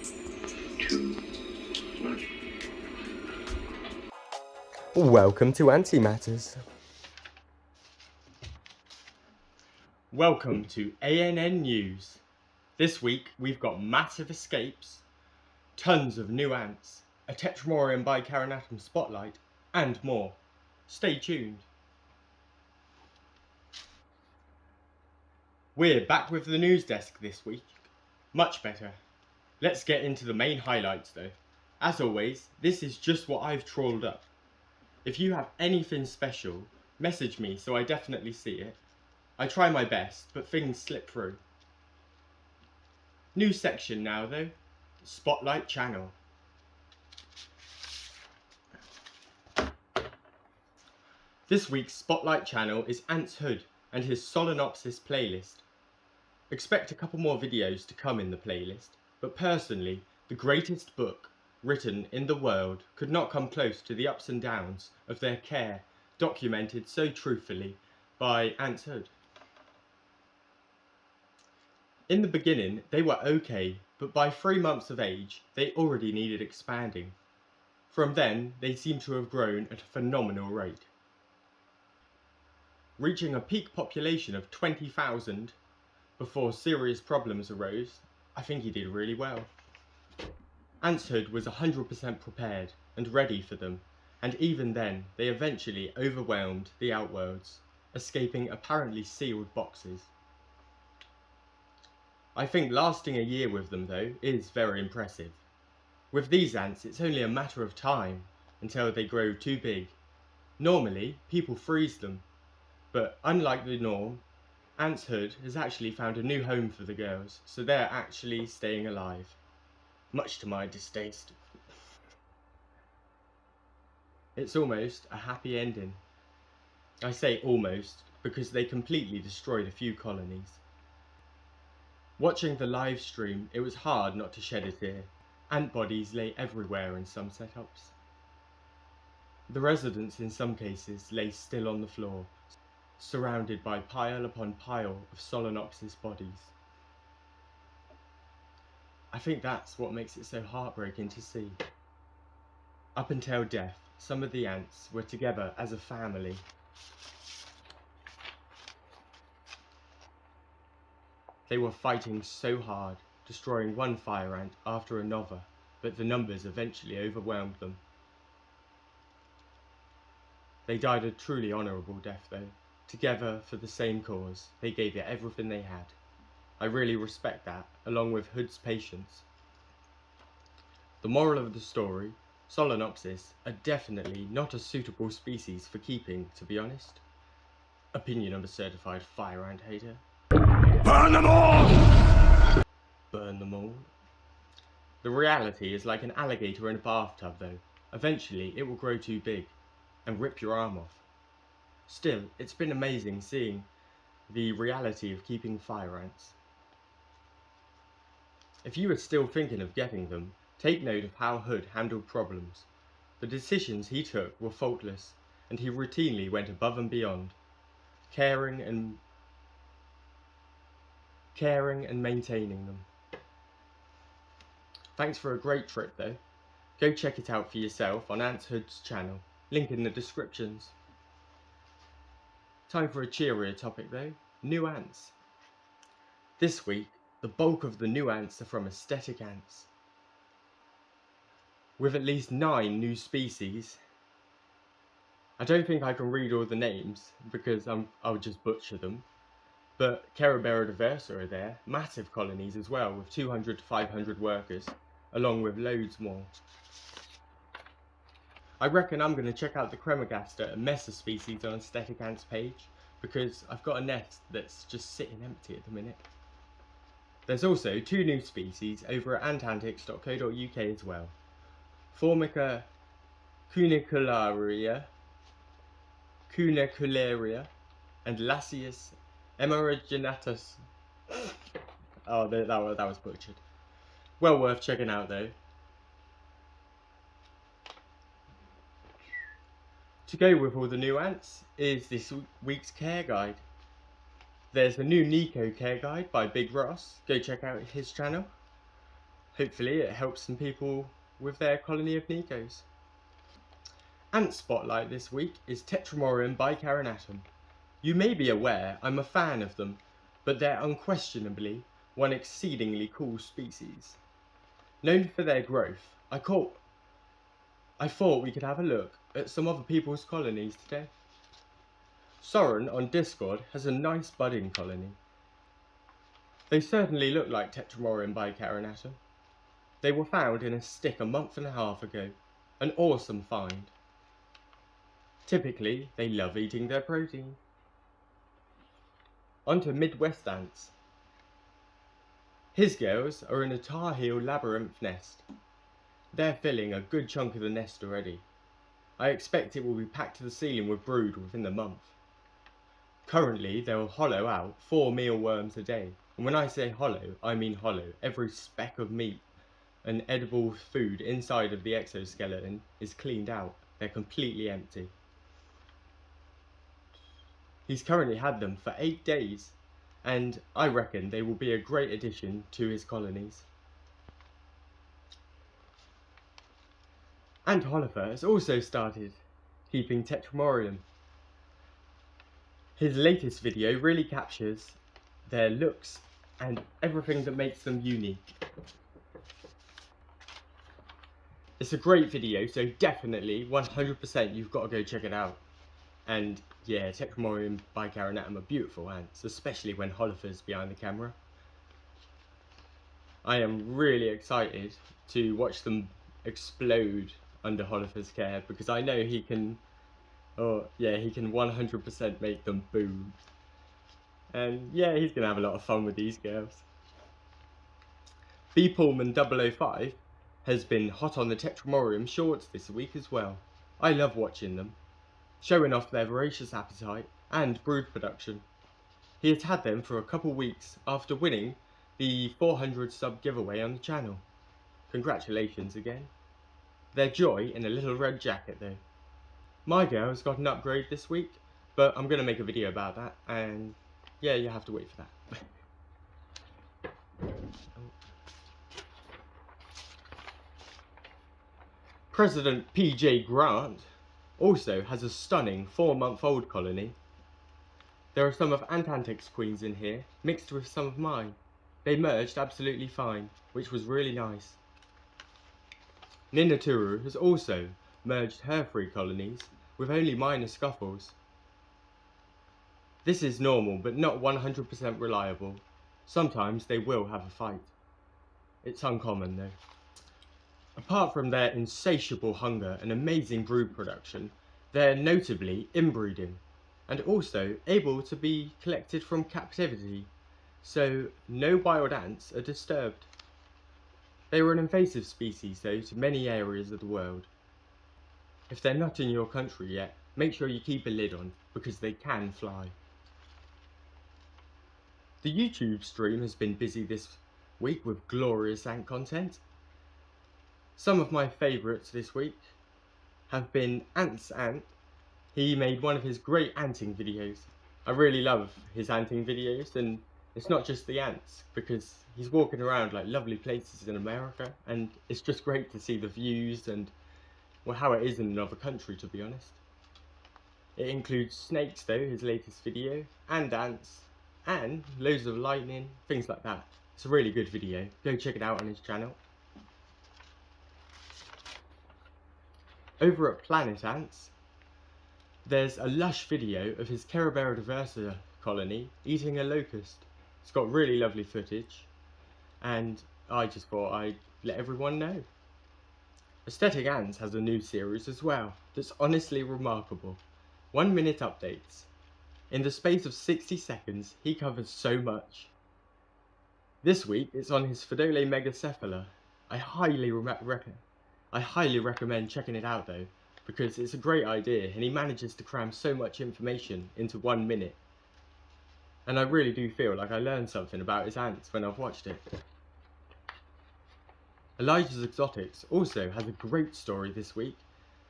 2, 1. Welcome to Antimatters. Welcome to ANN News. This week we've got massive escapes, tons of new ants, a Tetramorium bicarinatum spotlight, and more. Stay tuned. We're back with the news desk this week. Much better. Let's get into the main highlights though. As always, this is just what I've trawled up. If you have anything special, message me so I definitely see it. I try my best, but things slip through. New section now though, Spotlight Channel. This week's Spotlight Channel is Ant's Hood and his Solenopsis playlist. Expect a couple more videos to come in the playlist, but personally, the greatest book written in the world could not come close to the ups and downs of their care, documented so truthfully by Ant's Hood. In the beginning, they were okay, but by 3 months of age, they already needed expanding. From then, they seem to have grown at a phenomenal rate. Reaching a peak population of 20,000 before serious problems arose, I think he did really well. Ant's Hood was 100% prepared and ready for them, and even then, they eventually overwhelmed the Outworlds, escaping apparently sealed boxes. I think lasting a year with them though is very impressive. With these ants it's only a matter of time until they grow too big. Normally people freeze them, but unlike the norm, Ant's Hood has actually found a new home for the girls, so they're actually staying alive. Much to my distaste. It's almost a happy ending. I say almost because they completely destroyed a few colonies. Watching the live stream, it was hard not to shed a tear. Ant bodies lay everywhere in some setups. The residents in some cases lay still on the floor, surrounded by pile upon pile of Solenopsis bodies. I think that's what makes it so heartbreaking to see. Up until death, some of the ants were together as a family. They were fighting so hard, destroying one fire ant after another, but the numbers eventually overwhelmed them. They died a truly honourable death though. Together for the same cause, they gave it everything they had. I really respect that, along with Hood's patience. The moral of the story, Solenopsis are definitely not a suitable species for keeping, to be honest. Opinion of a certified fire ant hater. Burn them all! Burn them all. The reality is like an alligator in a bathtub though. Eventually it will grow too big and rip your arm off. Still, it's been amazing seeing the reality of keeping fire ants. If you are still thinking of getting them, take note of how Hood handled problems. The decisions he took were faultless, and he routinely went above and beyond, caring and maintaining them. Thanks for a great trip though. Go check it out for yourself on Ant's Hood's channel, link in the descriptions. Time for a cheerier topic though, new ants. This week, the bulk of the new ants are from aesthetic ants. With at least 9 new species. I don't think I can read all the names because I'll just butcher them. But Cerabera diversa are there, massive colonies as well, with 200 to 500 workers, along with loads more. I reckon I'm going to check out the Cremagaster and Messer species on Aesthetic Ants page, because I've got a nest that's just sitting empty at the minute. There's also 2 new species over at antantics.co.uk as well. Formica cunicularia and Lasius emerginatus. Oh, that was butchered. Well worth checking out though. To go with all the new ants is this week's care guide. There's a new Nico care guide by Big Ross. Go check out his channel. Hopefully it helps some people with their colony of Nikos. Ant spotlight this week is Tetramorium bicarinatum. You may be aware I'm a fan of them, but they're unquestionably one exceedingly cool species. Known for their growth, I thought we could have a look at some other people's colonies today. Soren on Discord has a nice budding colony. They certainly look like Tetramorium bicarinatum. They were found in a stick a month and a half ago, an awesome find. Typically, they love eating their protein. Onto Midwest ants. His girls are in a tar heel labyrinth nest. They're filling a good chunk of the nest already. I expect it will be packed to the ceiling with brood within the month. Currently, they will hollow out 4 mealworms a day, and when I say hollow, I mean hollow. Every speck of meat and edible food inside of the exoskeleton is cleaned out. They're completely empty. He's currently had them for 8 days, and I reckon they will be a great addition to his colonies. And Oliver has also started keeping Tetramorium. His latest video really captures their looks and everything that makes them unique. It's a great video, so definitely 100% you've got to go check it out. And yeah, Tetramorium bicarinatum are beautiful ants, especially when Hollifer's behind the camera. I am really excited to watch them explode under Hollifer's care, because I know he can 100% make them boom. And yeah, he's going to have a lot of fun with these girls. B. Pullman 005 has been hot on the Tetramorium shorts this week as well. I love watching them, showing off their voracious appetite and brood production. He has had them for a couple weeks after winning the 400 sub giveaway on the channel. Congratulations again. Their joy in a little red jacket though. My girl's got an upgrade this week, but I'm going to make a video about that, and yeah, you have to wait for that. President PJ Grant also has a stunning 4-month-old colony. There are some of Antics queens in here, mixed with some of mine. They merged absolutely fine, which was really nice. Ninaturu has also merged her 3 colonies with only minor scuffles. This is normal, but not 100% reliable. Sometimes they will have a fight. It's uncommon though. Apart from their insatiable hunger and amazing brood production, they're notably inbreeding, and also able to be collected from captivity, so no wild ants are disturbed. They are an invasive species though to many areas of the world. If they're not in your country yet, make sure you keep a lid on, because they can fly. The YouTube stream has been busy this week with glorious ant content. Some of my favourites this week have been Ant's Ant. He made one of his great anting videos. I really love his anting videos, and it's not just the ants, because he's walking around like lovely places in America, and it's just great to see the views and how it is in another country, to be honest. It includes snakes though, his latest video, and ants, and loads of lightning, things like that. It's a really good video. Go check it out on his channel. Over at Planet Ants, there's a lush video of his Cerabera diversa colony eating a locust. It's got really lovely footage, and I just thought I'd let everyone know. Aesthetic Ants has a new series as well that's honestly remarkable. 1-minute updates. In the space of 60 seconds, he covers so much. This week it's on his Fidole megacephala. I highly recommend checking it out though, because it's a great idea and he manages to cram so much information into 1 minute. And I really do feel like I learned something about his ants when I've watched it. Elijah's Exotics also has a great story this week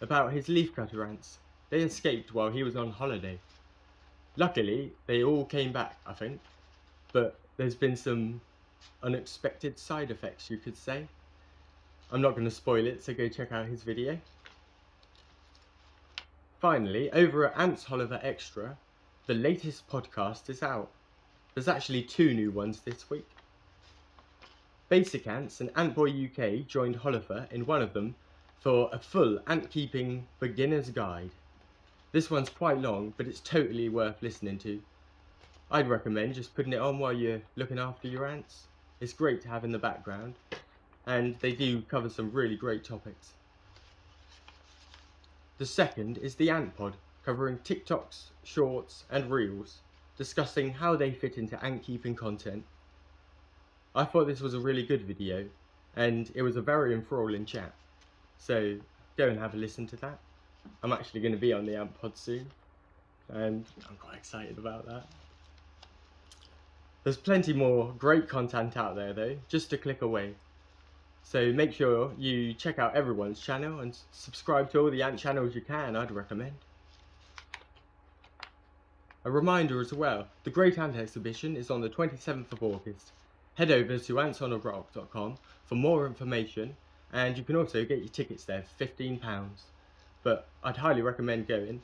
about his leafcutter ants. They escaped while he was on holiday. Luckily, they all came back, I think, but there's been some unexpected side effects, you could say. I'm not going to spoil it, so go check out his video. Finally, over at Ants Oliver Extra, the latest podcast is out. There's actually 2 new ones this week. Basic Ants and Antboy UK joined Oliver in one of them for a full ant keeping beginner's guide. This one's quite long, but it's totally worth listening to. I'd recommend just putting it on while you're looking after your ants. It's great to have in the background, and they do cover some really great topics. The second is the Ant Pod, covering TikToks, shorts and reels, discussing how they fit into ant keeping content. I thought this was a really good video, and it was a very enthralling chat, so go and have a listen to that. I'm actually going to be on the Ant Pod soon, and I'm quite excited about that. There's plenty more great content out there though, just a click away. So make sure you check out everyone's channel and subscribe to all the ant channels you can, I'd recommend. A reminder as well, the Great Ant Exhibition is on the 27th of August. Head over to antsonorock.com for more information, and you can also get your tickets there for £15. But I'd highly recommend going.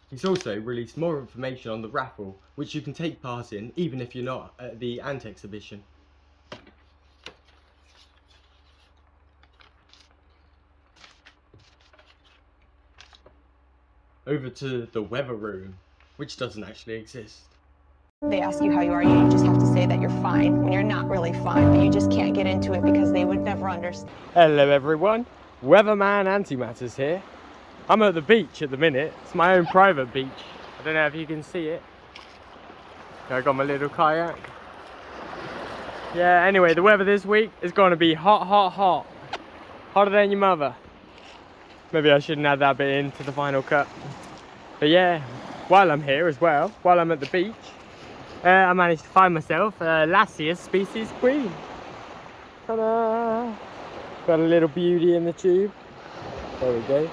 He's also released more information on the raffle, which you can take part in even if you're not at the Ant Exhibition. Over to the weather room, which doesn't actually exist. They ask you how you are, you just have to say that you're fine when you're not really fine, but you just can't get into it because they would never understand. Hello everyone, Weatherman Antimatters here. I'm at the beach at the minute. It's my own private beach. I don't know if you can see it. I got my little kayak. Yeah, anyway, the weather this week is going to be hot, hot, hot. Hotter than your mother. Maybe I shouldn't add that bit into the final cut. But yeah, while I'm here as well, while I'm at the beach, I managed to find myself a Lassius species queen. Ta-da! Got a little beauty in the tube. There we go.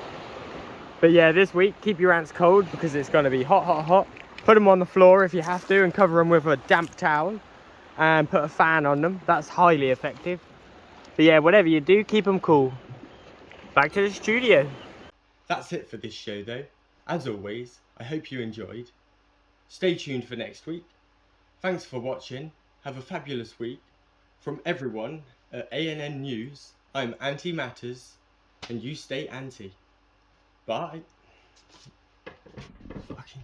But yeah, this week, keep your ants cold because it's going to be hot, hot, hot. Put them on the floor if you have to and cover them with a damp towel. And put a fan on them. That's highly effective. But yeah, whatever you do, keep them cool. Back to the studio. That's it for this show though. As always, I hope you enjoyed. Stay tuned for next week. Thanks for watching. Have a fabulous week. From everyone at ANN News, I'm ANTYMATTERS, and you stay anti. Bye. Fucking